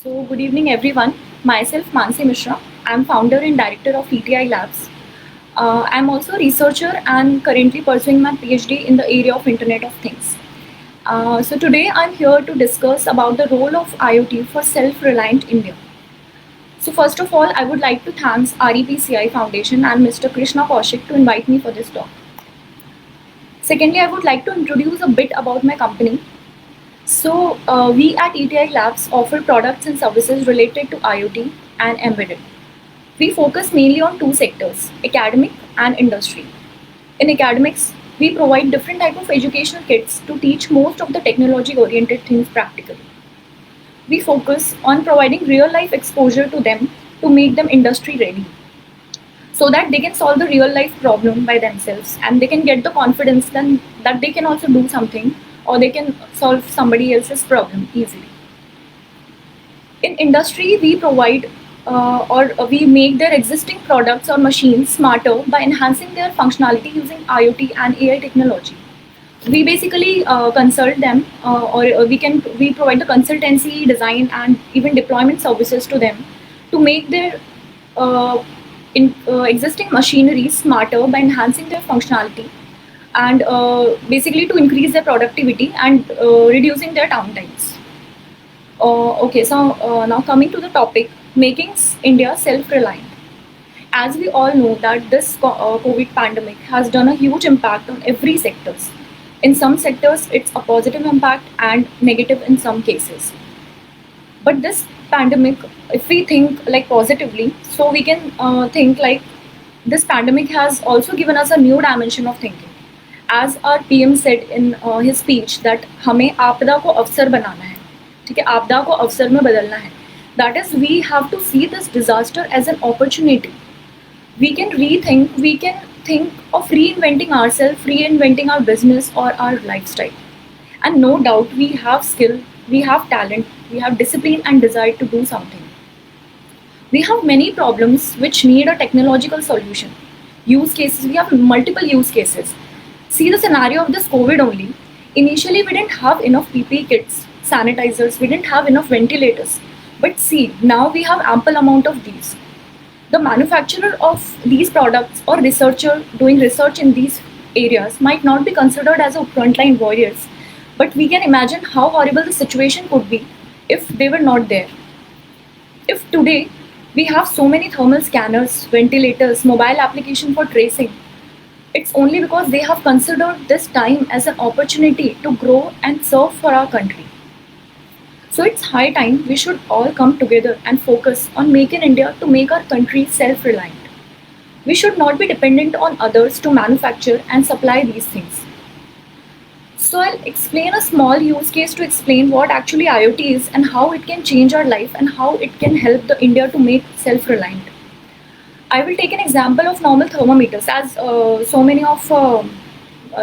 Good evening, everyone. Myself, Mansi Mishra. I'm founder and director of ETI Labs. I'm also a researcher and currently pursuing my PhD in the area of Internet of Things. Today I'm here to discuss about the role of IoT for self-reliant India. So, first of all, I would like to thank REPCI Foundation and Mr. Krishna Kaushik to invite me for this talk. Secondly, I would like to introduce a bit about my company. We at ETI Labs offer products and services related to IoT and embedded. We focus mainly on two sectors, academic and industry. In academics, we provide different type of educational kits to teach most of the technology oriented things practically. We focus on providing real life exposure to them to make them industry ready so that they can solve the real life problem by themselves and they can get the confidence then that they can also do something or they can solve somebody else's problem easily. In industry, we provide or we make their existing products or machines smarter by enhancing their functionality using IoT and AI technology. We basically consult them, or we provide the consultancy, design, and even deployment services to them to make their existing machinery smarter by enhancing their functionality and basically to increase their productivity and reducing their downtimes. Now coming to the topic, making India self-reliant. As we all know that this COVID pandemic has done a huge impact on every sectors. In some sectors, it's a positive impact and negative in some cases. But this pandemic, if we think like positively, so we can think like this pandemic has also given us a new dimension of thinking. As our PM said in his speech that हमें आपदा को अवसर बनाना है, ठीक है, आपदा को अवसर में बदलना है. That is, we have to see this disaster as an opportunity. We can rethink, we can think of reinventing ourselves, reinventing our business or our lifestyle. And no doubt we have skill, we have talent, we have discipline and desire to do something. We have many problems which need a technological solution. Use cases, we have multiple use cases. See the scenario of this COVID only. Initially, we didn't have enough PPE kits, sanitizers, we didn't have enough ventilators. But see, now we have ample amount of these. The manufacturer of these products or researcher doing research in these areas might not be considered as a frontline warriors, but we can imagine how horrible the situation could be if they were not there. If today we have so many thermal scanners, ventilators, mobile application for tracing, it's only because they have considered this time as an opportunity to grow and serve for our country. So it's high time we should all come together and focus on making India to make our country self-reliant. We should not be dependent on others to manufacture and supply these things. So I'll explain a small use case to explain what actually IoT is and how it can change our life and how it can help the India to make self-reliant. I will take an example of normal thermometers as so many of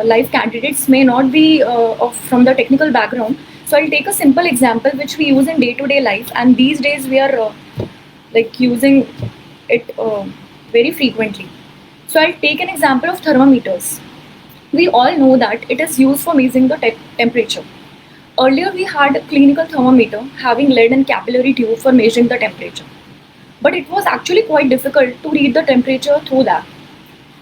life candidates may not be from the technical background. So I'll take a simple example which we use in day-to-day life, and these days we are like using it very frequently. So I'll take an example of thermometers. We all know that it is used for measuring the temperature. Earlier we had a clinical thermometer having lead and capillary tube for measuring the temperature. But it was actually quite difficult to read the temperature through that.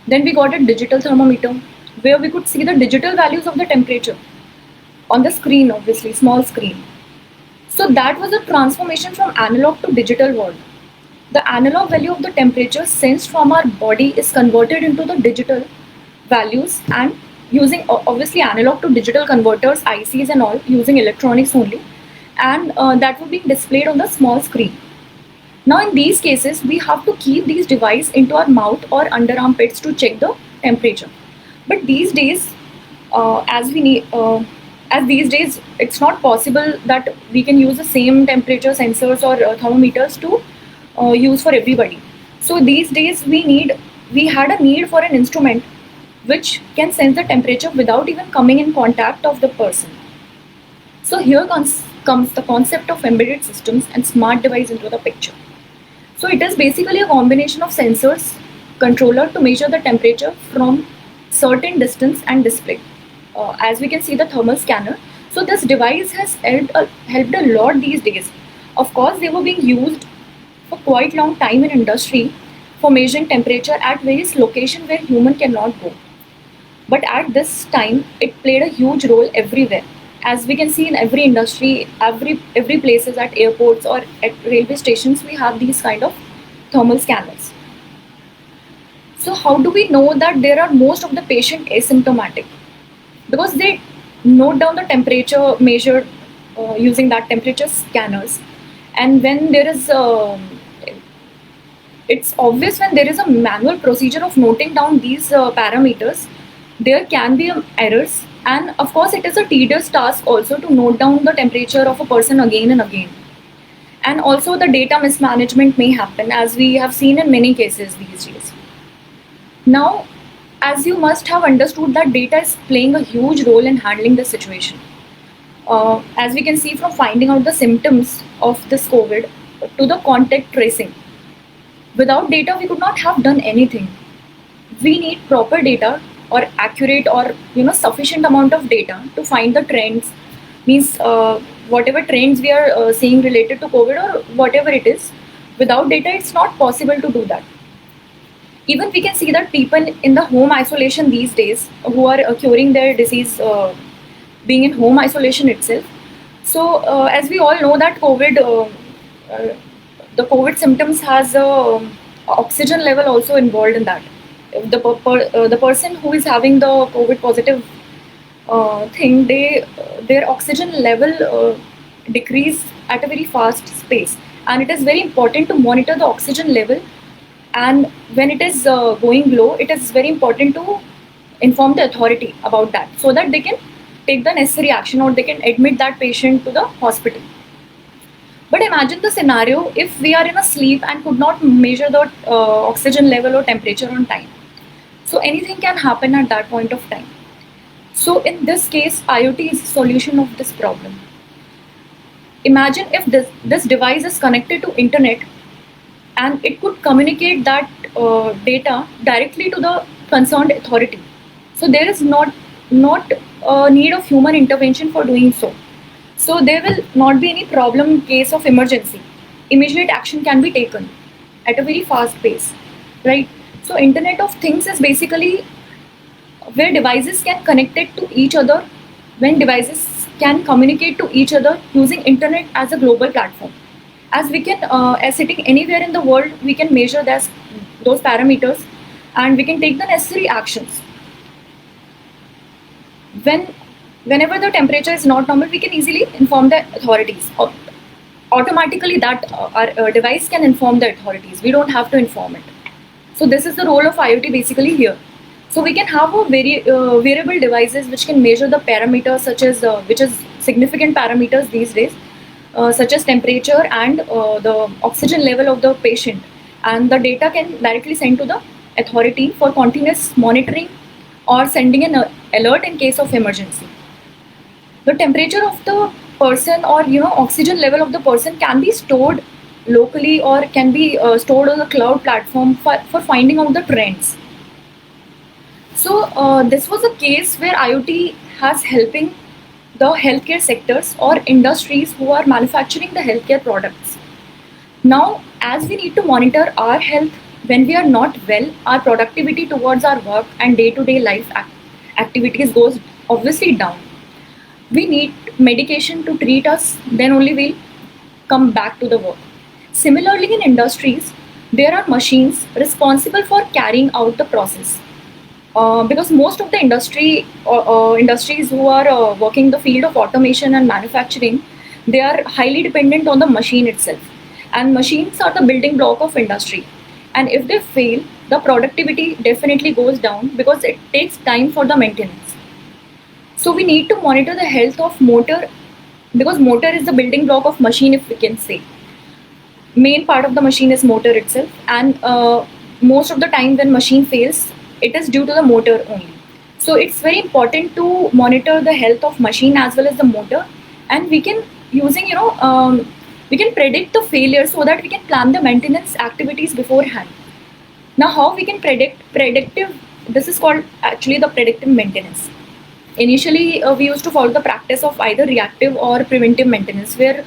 Then we got a digital thermometer where we could see the digital values of the temperature on the screen, obviously, small screen. So that was a transformation from analog to digital world. The analog value of the temperature sensed from our body is converted into the digital values and using obviously analog to digital converters, ICs and all, using electronics only, and that would be displayed on the small screen. Now in these cases, we have to keep these devices into our mouth or under armpits to check the temperature. But these days, as these days, it's not possible that we can use the same temperature sensors or thermometers to use for everybody. So these days, we had a need for an instrument which can sense the temperature without even coming in contact of the person. So here comes the concept of embedded systems and smart device into the picture. So it is basically a combination of sensors, controller to measure the temperature from certain distance and display. As we can see the thermal scanner. So this device has helped a lot these days. Of course, they were being used for quite long time in industry for measuring temperature at various locations where human cannot go. But at this time, it played a huge role everywhere. As we can see in every industry, every places at airports or at railway stations, we have these kind of thermal scanners. So how do we know that there are most of the patient asymptomatic? Because they note down the temperature measured using that temperature scanners, and when there is it's obvious when there is a manual procedure of noting down these parameters, there can be errors, and of course it is a tedious task also to note down the temperature of a person again and again. And also the data mismanagement may happen, as we have seen in many cases these days. Now, as you must have understood that data is playing a huge role in handling the situation. As we can see from finding out the symptoms of this COVID to the contact tracing. Without data, we could not have done anything. We need proper data or accurate or sufficient amount of data to find the trends. Means whatever trends we are seeing related to COVID or whatever it is. Without data, it's not possible to do that. Even we can see that people in the home isolation these days who are curing their disease being in home isolation itself. So as we all know that uh, the COVID symptoms has a oxygen level also involved in that. The person who is having the COVID positive thing, their oxygen level decrease at a very fast pace, and it is very important to monitor the oxygen level. And when it is going low, it is very important to inform the authority about that, so that they can take the necessary action or they can admit that patient to the hospital. But imagine the scenario if we are in a sleep and could not measure the oxygen level or temperature on time. So anything can happen at that point of time. So in this case, IoT is the solution of this problem. Imagine if this device is connected to internet and it could communicate that data directly to the concerned authority. So there is not a need of human intervention for doing so. So there will not be any problem in case of emergency. Immediate action can be taken at a very fast pace, right? So Internet of Things is basically where devices can connect it to each other, when devices can communicate to each other using internet as a global platform. As we can, as sitting anywhere in the world, we can measure those parameters, and we can take the necessary actions. Whenever the temperature is not normal, we can easily inform the authorities. Automatically, that our device can inform the authorities. We don't have to inform it. So this is the role of IoT basically here. So we can have a variable devices which can measure the parameters, such as which is significant parameters these days, such as temperature and the oxygen level of the patient, and the data can directly send to the authority for continuous monitoring or sending an alert in case of emergency. The temperature of the person or oxygen level of the person can be stored locally or can be stored on a cloud platform for finding out the trends. So this was a case where IoT has helping the healthcare sectors or industries who are manufacturing the healthcare products. Now, as we need to monitor our health when we are not well, our productivity towards our work and day-to-day life activities goes obviously down. We need medication to treat us, then only we'll come back to the work. Similarly, in industries, there are machines responsible for carrying out the process. Because most of the industries who are working the field of automation and manufacturing, they are highly dependent on the machine itself, and machines are the building block of industry. And if they fail, the productivity definitely goes down because it takes time for the maintenance. So we need to monitor the health of motor, because motor is the building block of machine, if we can say. Main part of the machine is motor itself, and most of the time when machine fails, it is due to the motor only. So it's very important to monitor the health of machine as well as the motor, and we can using we can predict the failure so that we can plan the maintenance activities beforehand. Now, how we can predict predictive? This is called actually the predictive maintenance. Initially, we used to follow the practice of either reactive or preventive maintenance, where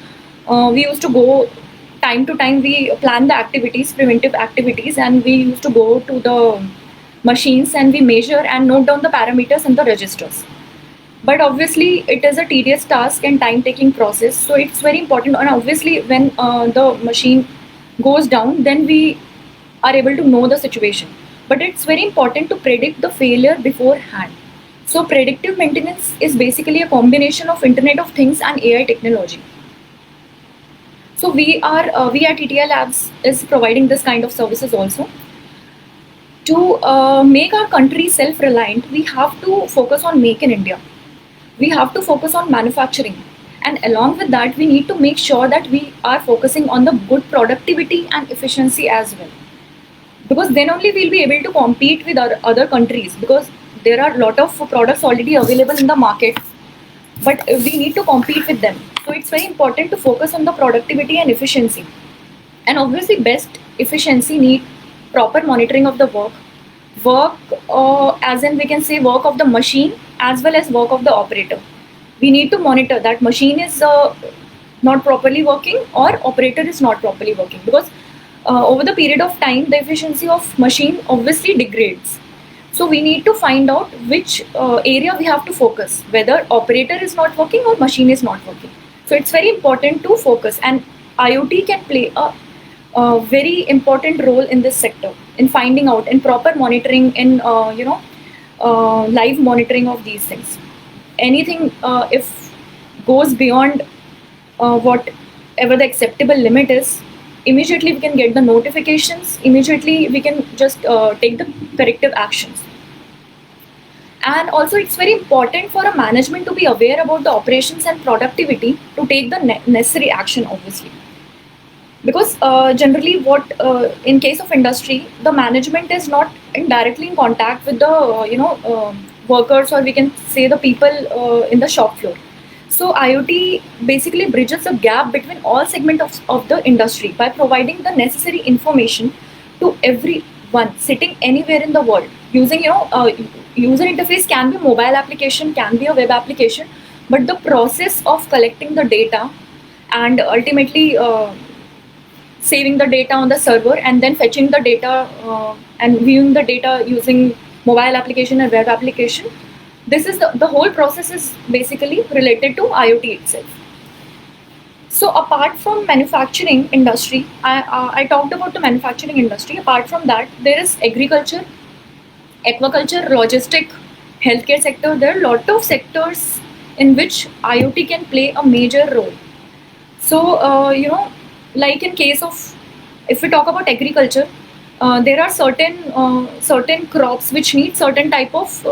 We used to go time to time, we plan the activities, preventive activities, and we used to go to the machines and we measure and note down the parameters in the registers. But obviously it is a tedious task and time taking process, so it's very important. And obviously when the machine goes down, then we are able to know the situation. But it's very important to predict the failure beforehand. So predictive maintenance is basically a combination of Internet of Things and AI technology. So we at ETL Labs is providing this kind of services also. To make our country self-reliant, we have to focus on Make in India. We have to focus on manufacturing, and along with that we need to make sure that we are focusing on the good productivity and efficiency as well, because then only we'll be able to compete with other countries, because there are a lot of products already available in the market, but we need to compete with them. So it's very important to focus on the productivity and efficiency. And obviously best efficiency need proper monitoring of the work, as in we can say work of the machine as well as work of the operator. We need to monitor that machine is not properly working or operator is not properly working, because over the period of time the efficiency of machine obviously degrades. So we need to find out which area we have to focus, whether operator is not working or machine is not working. So it's very important to focus, and IoT can play a very important role in this sector, in finding out, in proper monitoring, in live monitoring of these things. Anything if goes beyond whatever the acceptable limit is, immediately we can get the notifications, immediately we can just take the corrective actions. And also it's very important for a management to be aware about the operations and productivity to take the necessary action, obviously. Because generally what in case of industry, the management is not directly in contact with the workers, or we can say the people in the shop floor. So IoT basically bridges the gap between all segments of the industry by providing the necessary information to everyone sitting anywhere in the world. Using user interface can be mobile application, can be a web application, but the process of collecting the data and ultimately saving the data on the server and then fetching the data and viewing the data using mobile application and web application, this is the whole process is basically related to IoT itself. So apart from manufacturing industry, I talked about the manufacturing industry. Apart from that, there is agriculture, aquaculture, logistic, healthcare sector. There are a lot of sectors in which IoT can play a major role. So like in case of, if we talk about agriculture, there are certain crops which need certain type of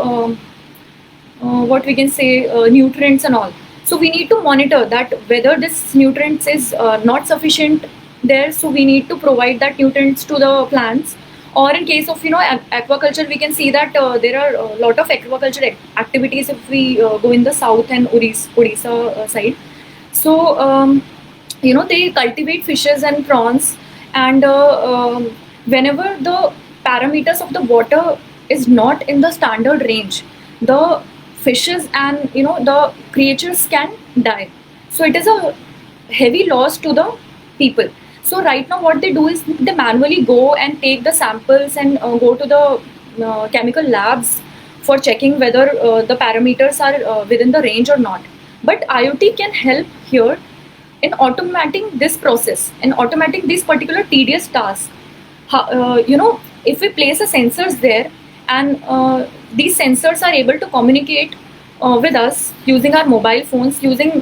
what we can say nutrients and all. So we need to monitor that whether this nutrients is not sufficient there, so we need to provide that nutrients to the plants. Or in case of aquaculture, we can see that there are a lot of aquaculture activities if we go in the south and Odisha side. So they cultivate fishes and prawns, and whenever the parameters of the water is not in the standard range, the fishes and the creatures can die. So it is a heavy loss to the people. So right now what they do is they manually go and take the samples and go to the chemical labs for checking whether the parameters are within the range or not. But IoT can help here in automating this process, in automating these particular tedious tasks. If we place a sensors there, and these sensors are able to communicate with us using our mobile phones, using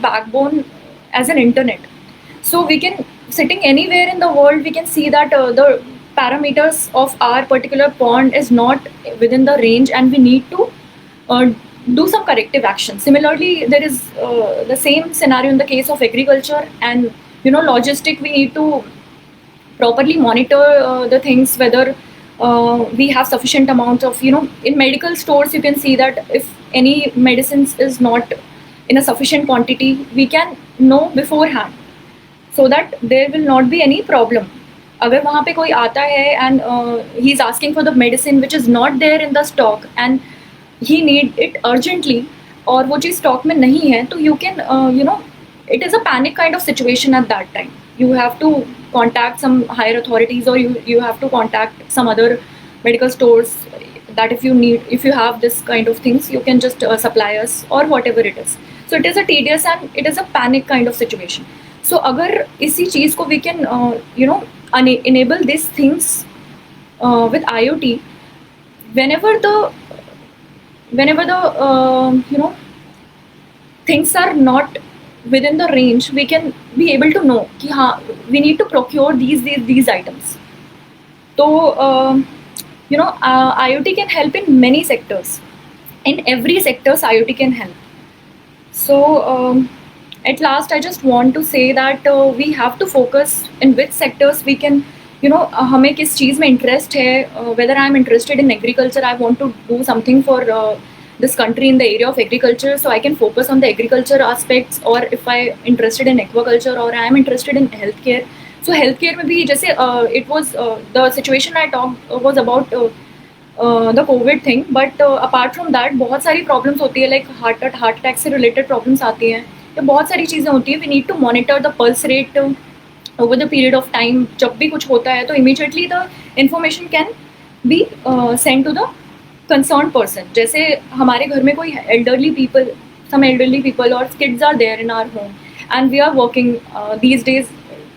backbone as an internet. So we can, sitting anywhere in the world, we can see that the parameters of our particular pond is not within the range, and we need to uh, do some corrective action. Similarly, there is the same scenario in the case of agriculture and logistic. We need to properly monitor the things, whether we have sufficient amounts of in medical stores you can see that if any medicines is not in a sufficient quantity, we can know beforehand, so that there will not be any problem. अगर वहाँ पे कोई आता है and he is asking for the medicine which is not there in the stock and he need it urgently, और वो चीज़ stock में नहीं है, तो you can it is a panic kind of situation at that time. You have to contact some higher authorities, or you have to contact some other medical stores, that if you have this kind of things, you can just supply us or whatever it is. So it is a tedious and it is a panic kind of situation. So अगर इसी चीज़ को we can enable these things with IoT, whenever the things are not within the range, we can be able to know कि हाँ, we need to procure these items. So IoT can help in many sectors. In every sectors, IoT can help. So at last, I just want to say that we have to focus in which sectors we can, हमें किस चीज़ में interest है. Whether I am interested in agriculture, I want to do something for this country in the area of agriculture, so I can focus on the agriculture aspects. Or if I interested in aquaculture, or I am interested in healthcare. So healthcare में भी जैसे it was the situation I talked was about the COVID thing, but apart from that बहुत सारी problems होती है, like heart attack से related problems आती हैं, या बहुत सारी चीज़ें होती हैं. We need to monitor the pulse rate over the period of time. जब भी कुछ होता है तो immediately the information can be sent to the concerned person. जैसे हमारे घर में कोई elderly people, some elderly people or kids are there in our home, and we are working these days.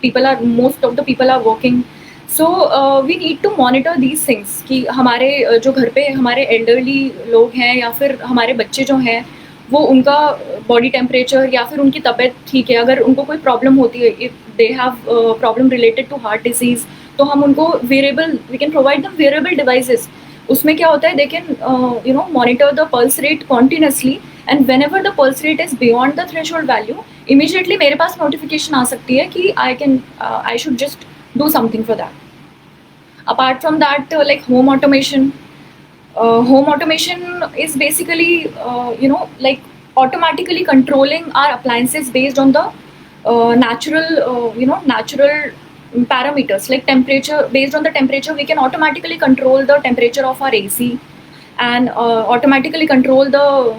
Most of the people are working. So we need to monitor these things कि हमारे जो घर पे हमारे elderly लोग हैं, या फिर हमारे बच्चे जो हैं, वो उनका body temperature या फिर उनकी तबीयत ठीक है, अगर उनको कोई problem होती है, if they have problem related to heart disease, तो हम उनको we can provide them wearable devices. उसमें क्या होता है, they can monitor the pulse rate continuously, and whenever the pulse rate is beyond the threshold value, immediately मेरे पास notification आ सकती है कि I should just do something for that. Apart from that, like home automation is basically like automatically controlling our appliances based on the natural parameters, like temperature. Based on the temperature, we can automatically control the temperature of our AC, and automatically control the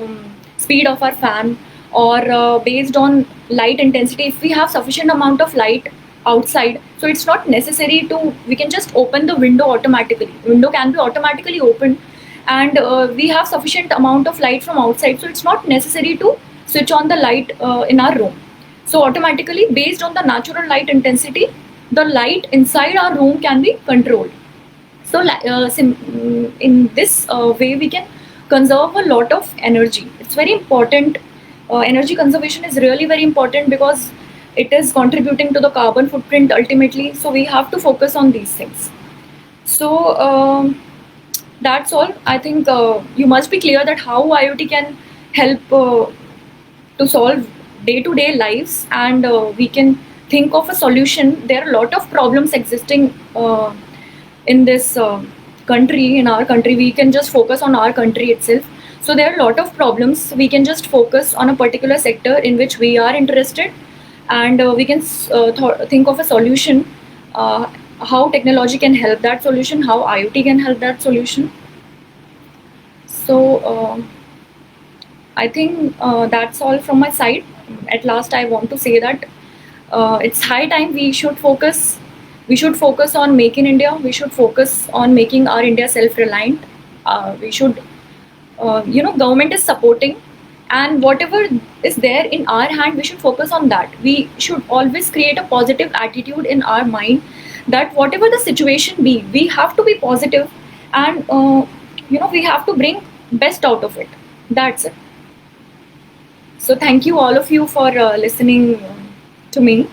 speed of our fan, or based on light intensity, if we have sufficient amount of light outside, so it's not necessary we can just open the window automatically. Window can be automatically opened, and we have sufficient amount of light from outside, so it's not necessary to switch on the light in our room. So automatically, based on the natural light intensity, the light inside our room can be controlled. So in this way, we can conserve a lot of energy. It's very important. Energy conservation is really very important because it is contributing to the carbon footprint ultimately. So we have to focus on these things. So that's all. I think you must be clear that how IoT can help to solve day-to-day lives, and we can think of a solution. There are a lot of problems existing in this country. In our country, we can just focus on our country itself. So there are a lot of problems. We can just focus on a particular sector in which we are interested, and we can think of a solution, how technology can help that solution, how IoT can help that solution. So I think that's all from my side. At last, I want to say that it's high time we should focus. We should focus on Make in India. We should focus on making our India self-reliant. We should, government is supporting, and whatever is there in our hand, we should focus on that. We should always create a positive attitude in our mind, that whatever the situation be, we have to be positive, and we have to bring best out of it. That's it. So thank you all of you for listening to me.